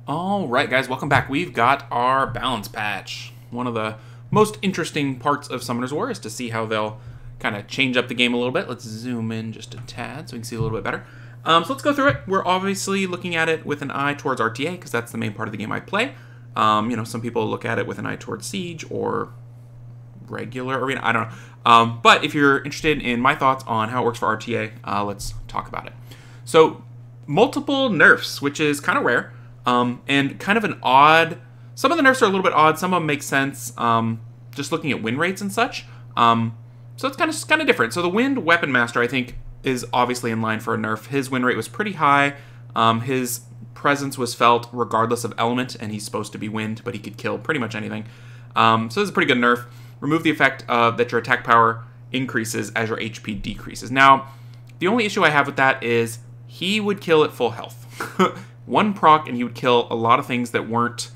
Alright guys, welcome back. We've got our balance patch. One of the most interesting parts of Summoner's War is to see how they'll kind of change up the game a little bit. Let's zoom in just a tad so we can see a little bit better. So let's go through it. We're obviously looking at it with an eye towards RTA because that's the main part of the game I play. You know, some people look at it with an eye towards Siege or regular arena. I don't know. But if you're interested in my thoughts on how it works for RTA, let's talk about it. So multiple nerfs, which is kind of rare. And kind of an odd, some of the nerfs are a little bit odd, some of them make sense, just looking at win rates and such. So it's kind of different. So the Wind Weapon Master, I think, is obviously in line for a nerf. His win rate was pretty high. His presence was felt regardless of element, and he's supposed to be wind, but he could kill pretty much anything. So this is a pretty good nerf. Remove the effect that your attack power increases as your HP decreases. Now, the only issue I have with that is he would kill at full health. One proc and he would kill a lot of things that weren't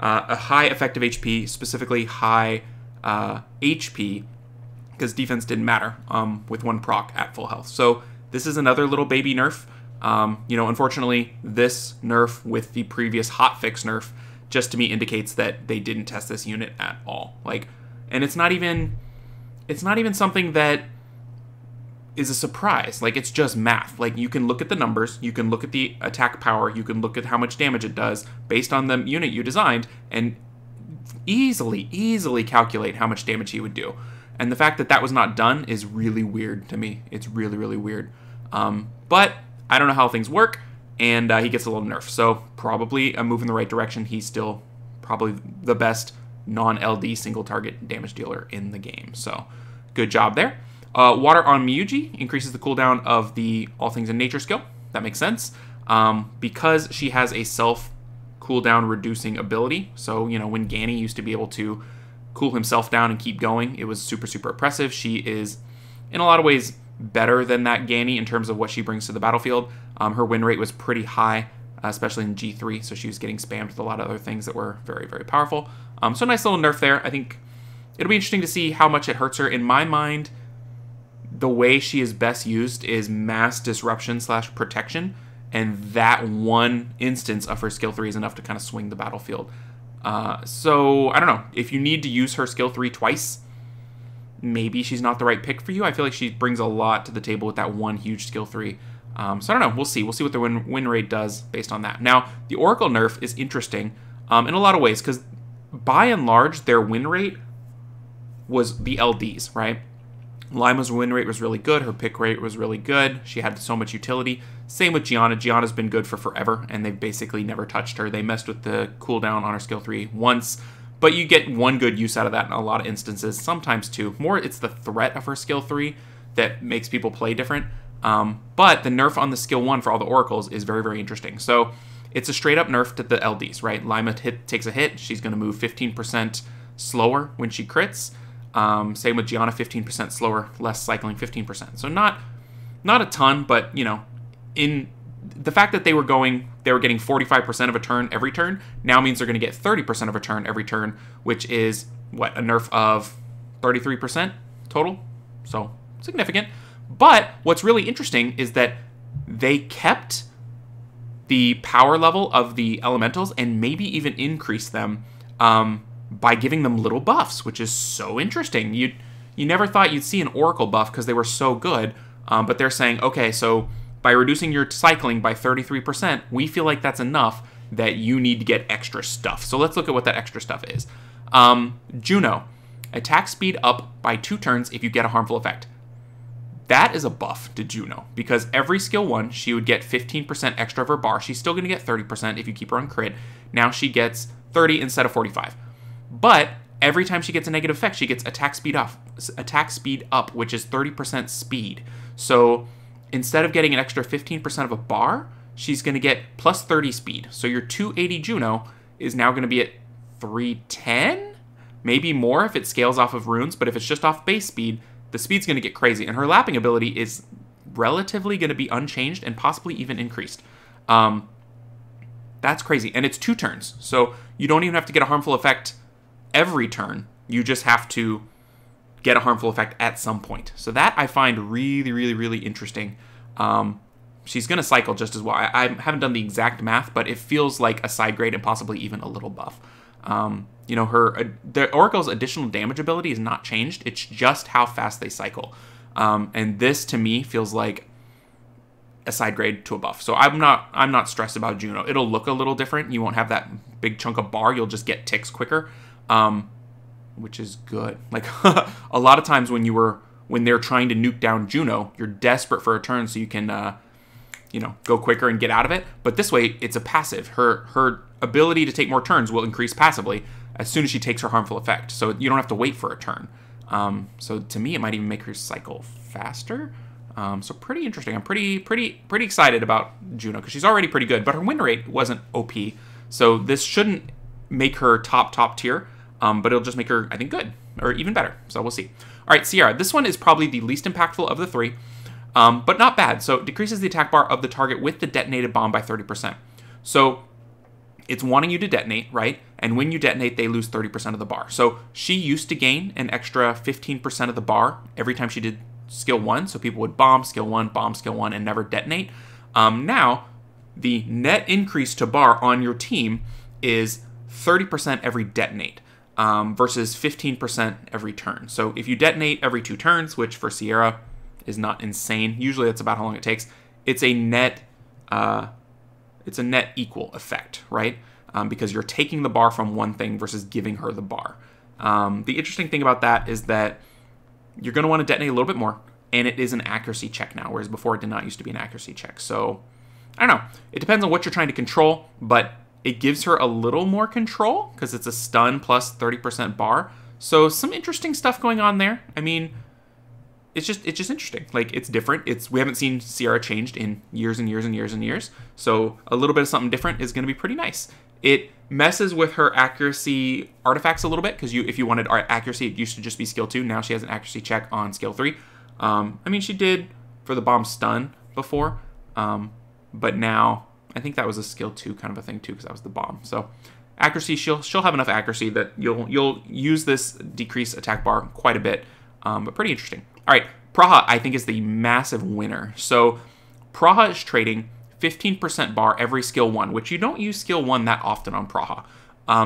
a high effective HP, specifically high HP, because defense didn't matter with one proc at full health. So this is another little baby nerf. You know, unfortunately, this nerf with the previous hotfix nerf just to me indicates that they didn't test this unit at all. Like, and it's not even something that is a surprise. Like, it's just math. Like, you can look at the numbers, you can look at the attack power, you can look at how much damage it does based on the unit you designed, and easily calculate how much damage he would do. And the fact that that was not done is really weird to me. It's really weird. But I don't know how things work, and he gets a little nerf. So probably a move in the right direction. He's still probably the best non-LD single target damage dealer in the game. So good job there. Water on Miyuji increases the cooldown of the All Things in Nature skill. That makes sense. Because she has a self cooldown reducing ability. So, you know, when Ganny used to be able to cool himself down and keep going, it was super oppressive. She is, in a lot of ways, better than that Ganny in terms of what she brings to the battlefield. Her win rate was pretty high, especially in G3, so she was getting spammed with a lot of other things that were very powerful. So nice little nerf there. I think it'll be interesting to see how much it hurts her. In my mind, the way she is best used is mass disruption / protection, and that one instance of her skill 3 is enough to kind of swing the battlefield. So, I don't know. If you need to use her skill 3 twice, maybe she's not the right pick for you. I feel like she brings a lot to the table with that one huge skill 3. So, I don't know. We'll see. We'll see what the win rate does based on that. Now, the Oracle nerf is interesting in a lot of ways, because by and large, their win rate was the LDs, right? Lima's win rate was really good. Her pick rate was really good. She had so much utility. Same with Gianna. Gianna's been good for forever, and they've basically never touched her. They messed with the cooldown on her skill 3 once, but you get one good use out of that in a lot of instances, sometimes two. More, it's the threat of her skill 3 that makes people play different. But the nerf on the skill 1 for all the oracles is very interesting. So it's a straight up nerf to the LDs, right? Lima takes a hit. She's going to move 15% slower when she crits. Same with Gianna, 15% slower, less cycling, 15%. So not a ton, but, you know, in the fact that they were getting 45% of a turn every turn now means they're going to get 30% of a turn every turn, which is, what, a nerf of 33% total? So significant. But what's really interesting is that they kept the power level of the elementals and maybe even increased them, by giving them little buffs, which is so interesting. You never thought you'd see an Oracle buff because they were so good, but they're saying, okay, so by reducing your cycling by 33%, we feel like that's enough that you need to get extra stuff. So let's look at what that extra stuff is. Juno, attack speed up by 2 turns if you get a harmful effect. That is a buff to Juno, because every skill 1, she would get 15% extra of her bar. She's still going to get 30% if you keep her on crit. Now she gets 30 instead of 45. But every time she gets a negative effect, she gets attack speed up, which is 30% speed. So instead of getting an extra 15% of a bar, she's going to get plus 30 speed. So your 280 Juno is now going to be at 310? Maybe more if it scales off of runes, but if it's just off base speed, the speed's going to get crazy. And her lapping ability is relatively going to be unchanged and possibly even increased. That's crazy. And it's 2 turns. So you don't even have to get a harmful effect every turn. You just have to get a harmful effect at some point. So that I find really interesting. she's going to cycle just as well. I haven't done the exact math, but it feels like a side grade and possibly even a little buff. You know, the Oracle's additional damage ability is not changed. It's just how fast they cycle. And this, to me, feels like a side grade to a buff. So I'm not stressed about Juno. It'll look a little different. You won't have that big chunk of bar. You'll just get ticks quicker, which is good. Like, a lot of times when they're trying to nuke down Juno, you're desperate for a turn so you can, you know, go quicker and get out of it. But this way, it's a passive. Her ability to take more turns will increase passively as soon as she takes her harmful effect. So you don't have to wait for a turn. So to me, it might even make her cycle faster. So pretty interesting. I'm pretty excited about Juno because she's already pretty good, but her win rate wasn't OP. So this shouldn't make her top tier, but it'll just make her, I think, good or even better. So we'll see. All right, Sierra. This one is probably the least impactful of the three, but not bad. So it decreases the attack bar of the target with the detonated bomb by 30%. So it's wanting you to detonate, right? And when you detonate, they lose 30% of the bar. So she used to gain an extra 15% of the bar every time she did skill 1. So people would bomb skill 1, and never detonate. Now, the net increase to bar on your team is 30% every detonate versus 15% every turn. So if you detonate every 2 turns, which for Sierra is not insane, usually that's about how long it takes, it's a net equal effect, right? Because you're taking the bar from one thing versus giving her the bar. The interesting thing about that is that you're going to want to detonate a little bit more, and it is an accuracy check now, whereas before it did not used to be an accuracy check. So, I don't know. It depends on what you're trying to control, but it gives her a little more control because it's a stun plus 30% bar. So, some interesting stuff going on there. I mean, it's just interesting. Like, it's different. We haven't seen Sierra changed in years and years and years and years. So, a little bit of something different is going to be pretty nice. It messes with her accuracy artifacts a little bit because if you wanted accuracy, it used to just be skill 2. Now she has an accuracy check on skill 3. I mean, she did for the bomb stun before, but now I think that was a skill 2 kind of a thing too because that was the bomb. So accuracy, she'll have enough accuracy that you'll use this decreased attack bar quite a bit, but pretty interesting. All right, Praha I think is the massive winner. So Praha is trading 15% bar every skill 1, which you don't use skill 1 that often on Praha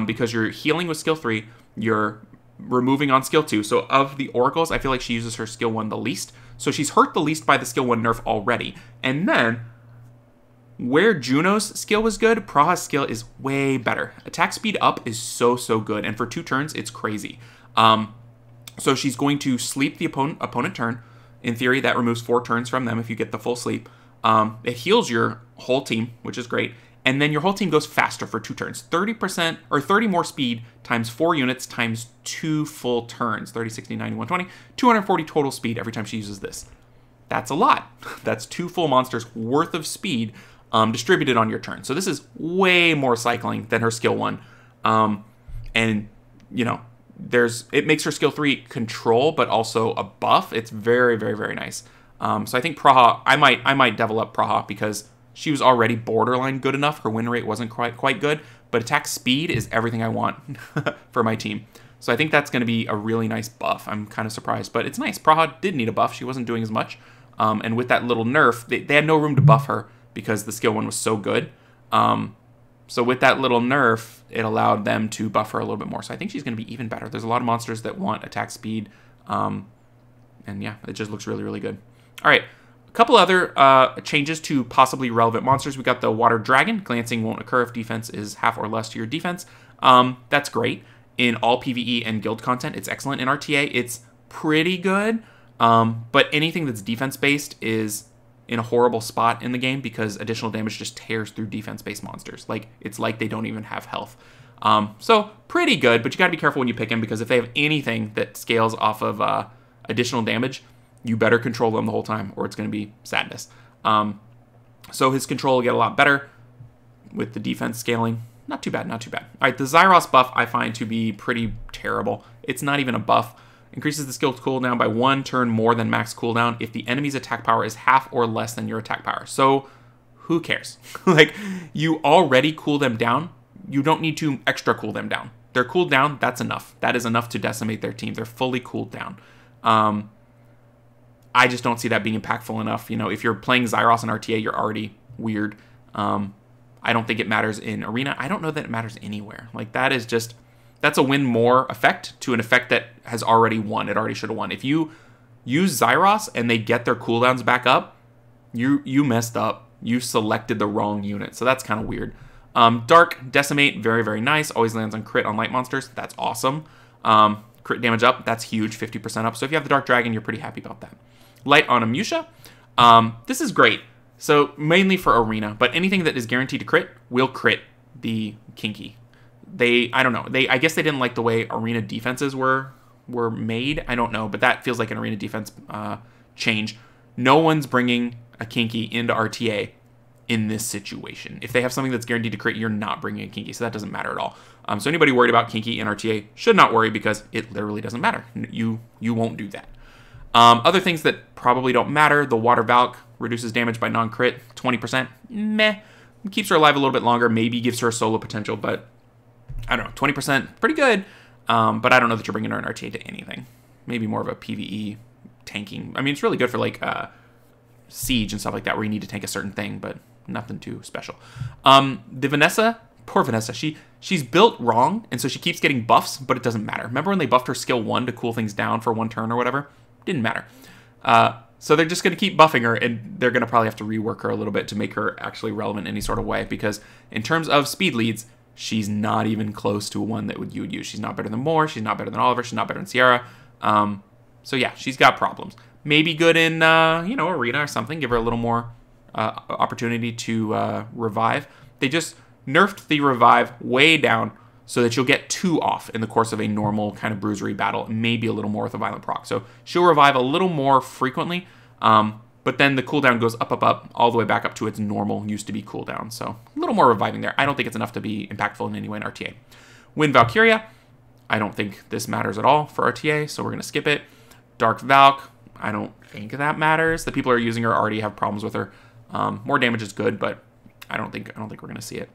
because you're healing with skill 3, you're removing on skill 2. So of the Oracles, I feel like she uses her skill 1 the least. So she's hurt the least by the skill 1 nerf already. And then where Juno's skill was good, Praha's skill is way better. Attack speed up is so good, and for 2 turns, it's crazy. So she's going to sleep the opponent turn. In theory, that removes 4 turns from them if you get the full sleep. It heals your whole team, which is great. And then your whole team goes faster for 2 turns. 30% or 30 more speed times 4 units times 2 full turns. 30, 60, 90, 120. 240 total speed every time she uses this. That's a lot. That's 2 full monsters worth of speed distributed on your turn. So this is way more cycling than her skill 1. And, you know, it makes her skill 3 control, but also a buff. It's very nice. So I think Praha, I might devil up Praha because she was already borderline good enough. Her win rate wasn't quite good, but attack speed is everything I want for my team. So I think that's going to be a really nice buff. I'm kind of surprised, but it's nice. Praha did need a buff. She wasn't doing as much. And with that little nerf, they had no room to buff her because the skill 1 was so good. So with that little nerf, it allowed them to buff her a little bit more. So I think she's going to be even better. There's a lot of monsters that want attack speed. And yeah, it just looks really good. All right, a couple other changes to possibly relevant monsters. We got the Water Dragon. Glancing won't occur if defense is half or less to your defense. That's great. In all PvE and guild content, it's excellent. In RTA, it's pretty good. But anything that's defense-based is in a horrible spot in the game because additional damage just tears through defense-based monsters. Like, it's like they don't even have health. So, pretty good, but you gotta be careful when you pick them because if they have anything that scales off of additional damage, you better control them the whole time or it's going to be sadness. So his control will get a lot better with the defense scaling. Not too bad. All right, the Xyros buff I find to be pretty terrible. It's not even a buff. Increases the skill cooldown by 1 turn more than max cooldown if the enemy's attack power is half or less than your attack power. So who cares? Like, you already cool them down. You don't need to extra cool them down. They're cooled down. That's enough. That is enough to decimate their team. They're fully cooled down. I just don't see that being impactful enough. You know, if you're playing Xyros and RTA, you're already weird. I don't think it matters in Arena. I don't know that it matters anywhere. Like, that is just, that's a win more effect to an effect that has already won. It already should have won. If you use Xyros and they get their cooldowns back up, you messed up. You selected the wrong unit. So that's kind of weird. Dark Decimate, very, very nice. Always lands on crit on light monsters. That's awesome. Crit damage up, that's huge, 50% up. So if you have the Dark Dragon, you're pretty happy about that. Light on Amusha. This is great. So mainly for Arena, but anything that is guaranteed to crit will crit the Kinky. I don't know. I guess they didn't like the way Arena defenses were made. I don't know, but that feels like an Arena defense change. No one's bringing a Kinky into RTA in this situation. If they have something that's guaranteed to crit, you're not bringing a Kinky, so that doesn't matter at all. So anybody worried about Kinky in RTA should not worry, because it literally doesn't matter. You won't do that. Other things that probably don't matter, the Water Valk reduces damage by non-crit, 20%. Meh. Keeps her alive a little bit longer, maybe gives her a solo potential, but I don't know, 20%, pretty good. But I don't know that you're bringing her in RTA to anything. Maybe more of a PvE tanking. I mean, it's really good for like Siege and stuff like that, where you need to tank a certain thing, but nothing too special. The Vanessa, poor Vanessa, she's built wrong, and so she keeps getting buffs, but it doesn't matter. Remember when they buffed her skill 1 to cool things down for 1 turn or whatever? Didn't matter. So they're just going to keep buffing her, and they're going to probably have to rework her a little bit to make her actually relevant in any sort of way, because in terms of speed leads, she's not even close to one that you would use. She's not better than Moore, she's not better than Oliver, she's not better than Sierra. So yeah, she's got problems. Maybe good in, you know, Arena or something. Give her a little more opportunity to revive. They just nerfed the revive way down so that you'll get 2 off in the course of a normal kind of bruisery battle, maybe a little more with a violent proc. So she'll revive a little more frequently, but then the cooldown goes up, all the way back up to its normal used to be cooldown. So a little more reviving there. I don't think it's enough to be impactful in any way in RTA. Win Valkyria. I don't think this matters at all for RTA, so we're going to skip it. Dark Valk. I don't think that matters. The people who are using her already have problems with her. More damage is good, but I don't think we're going to see it.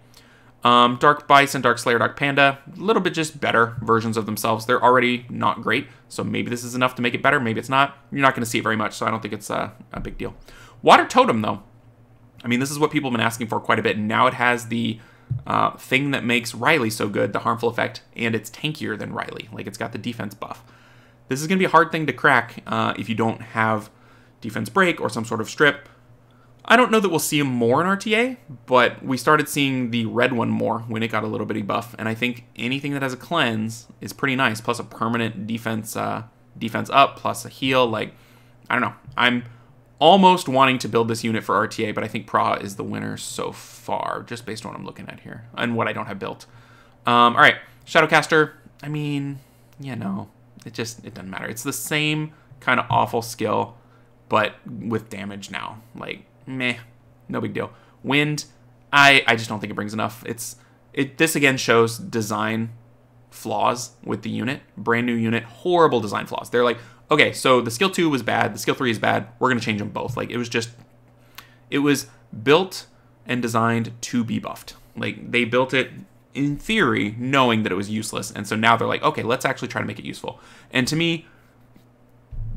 Dark Bison, Dark Slayer, Dark Panda, a little bit just better versions of themselves. They're already not great, so maybe this is enough to make it better. Maybe it's not. You're not going to see it very much, so I don't think it's a big deal. Water Totem, though. I mean, this is what people have been asking for quite a bit, and now it has the thing that makes Riley so good, the harmful effect, and it's tankier than Riley. Like, it's got the defense buff. This is going to be a hard thing to crack if you don't have defense break or some sort of strip. I don't know that we'll see him more in RTA, but we started seeing the red one more when it got a little bitty buff, and I think anything that has a cleanse is pretty nice, plus a permanent defense up, plus a heal. Like, I don't know. I'm almost wanting to build this unit for RTA, but I think Praha is the winner so far, just based on what I'm looking at here and what I don't have built. All right, Shadowcaster. I mean, you know, it doesn't matter. It's the same kind of awful skill, but with damage now. Like, meh, no big deal. Wind, I just don't think it brings enough. This again shows design flaws with the unit. Brand new unit, horrible design flaws. They're like, okay, so the skill 2 was bad, the skill 3 is bad, we're gonna change them both. Like, it was built and designed to be buffed. Like, they built it in theory knowing that it was useless, and so now they're like, okay, let's actually try to make it useful. And to me,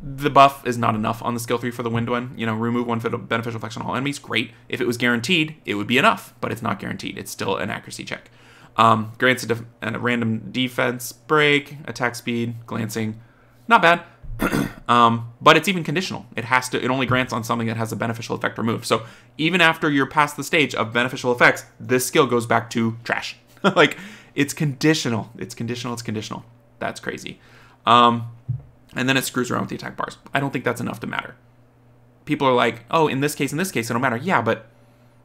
the buff is not enough on the skill 3 for the wind one. You know, remove 1 beneficial effects on all enemies. Great. If it was guaranteed, it would be enough, but it's not guaranteed. It's still an accuracy check. Grants a random defense break, attack speed, glancing. Not bad. But it's even conditional. It only grants on something that has a beneficial effect removed. So even after you're past the stage of beneficial effects, this skill goes back to trash. Like, it's conditional. It's conditional. It's conditional. That's crazy. And then it screws around with the attack bars. I don't think that's enough to matter. People are like, oh, in this case, it'll matter. Yeah, but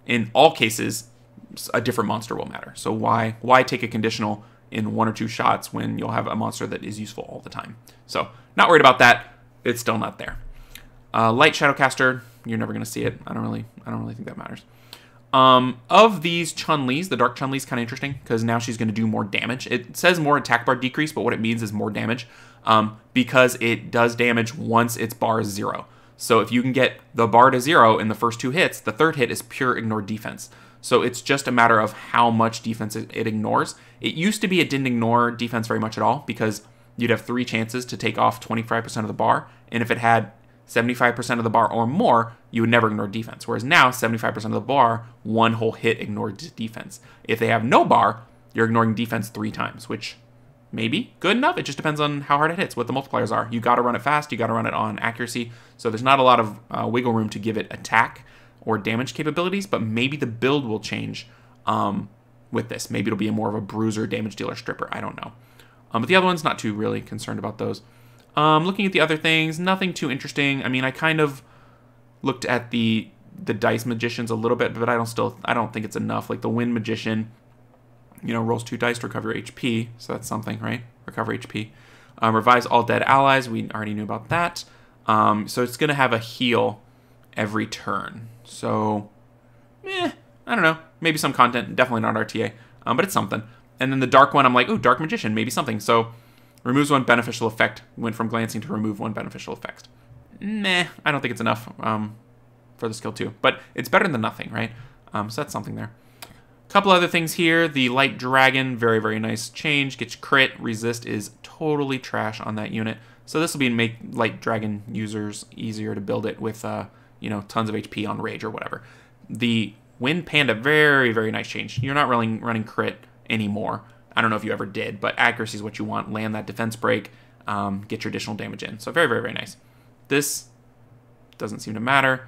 in all cases, a different monster will matter. So why take a conditional in 1 or 2 shots when you'll have a monster that is useful all the time? So not worried about that. It's still not there. Light Shadowcaster, you're never going to see it. I don't really think that matters. Of these Chun-Li's, the Dark Chun-Li's kind of interesting because now she's going to do more damage. It says more attack bar decrease, but what it means is more damage because it does damage once its bar is 0. So if you can get the bar to 0 in the first 2 hits, the 3rd hit is pure ignore defense. So it's just a matter of how much defense it ignores. It used to be it didn't ignore defense very much at all because you'd have 3 chances to take off 25% of the bar. And if it had 75% of the bar or more, you would never ignore defense. Whereas now, 75% of the bar, one whole hit ignored defense. If they have no bar, you're ignoring defense 3 times, which maybe good enough. It just depends on how hard it hits, what the multipliers are. You got to run it fast. You got to run it on accuracy. So there's not a lot of wiggle room to give it attack or damage capabilities, but maybe the build will change with this. Maybe it'll be more of a bruiser, damage dealer, stripper. I don't know. But the other one's not too really concerned about those. Looking at the other things, nothing too interesting. I mean, I kind of looked at the dice magicians a little bit, but I don't think it's enough. Like the wind magician, you know, rolls 2 dice to recover HP, so that's something, right? Recover HP. Revives all dead allies. We already knew about that. So it's going to have a heal every turn. So, I don't know. Maybe some content. Definitely not RTA, but it's something. And then the dark one, I'm like, ooh, dark magician, maybe something. So removes 1 beneficial effect. Went from glancing to remove 1 beneficial effect. I don't think it's enough for the skill 2. But it's better than nothing, right? So that's something there. Couple other things here. The light dragon, very, very nice change. Gets crit. Resist is totally trash on that unit. So this will make light dragon users easier to build it with, you know, tons of HP on rage or whatever. The wind panda, very, very nice change. You're not running crit anymore. I don't know if you ever did, but accuracy is what you want. Land that defense break, get your additional damage in. So very, very, very nice. This doesn't seem to matter.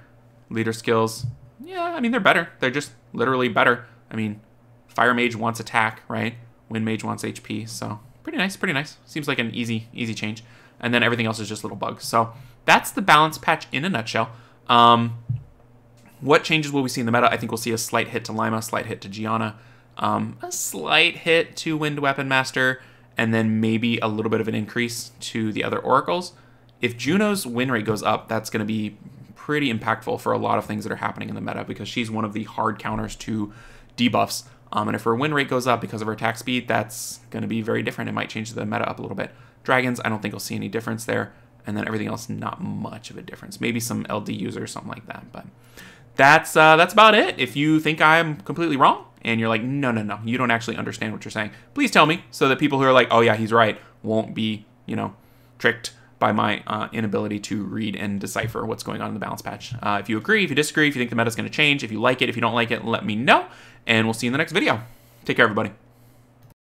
Leader skills, yeah, I mean, they're better. They're just literally better. I mean, Fire Mage wants attack, right? Wind Mage wants HP, so pretty nice, pretty nice. Seems like an easy change. And then everything else is just little bugs. So that's the balance patch in a nutshell. What changes will we see in the meta? I think we'll see a slight hit to Lima, slight hit to Gianna, a slight hit to Wind Weapon Master, and then maybe a little bit of an increase to the other Oracles. If Juno's win rate goes up, that's going to be pretty impactful for a lot of things that are happening in the meta because she's one of the hard counters to debuffs. And if her win rate goes up because of her attack speed, that's going to be very different. It might change the meta up a little bit. Dragons, I don't think we'll see any difference there. And then everything else, not much of a difference. Maybe some LD users, something like that. But that's about it. If you think I'm completely wrong and you're like, no, you don't actually understand what you're saying, please tell me so that people who are like, oh yeah, he's right, won't be, you know, tricked by my inability to read and decipher what's going on in the balance patch. If you agree, if you disagree, if you think the meta's going to change, if you like it, if you don't like it, let me know. And we'll see you in the next video. Take care, everybody.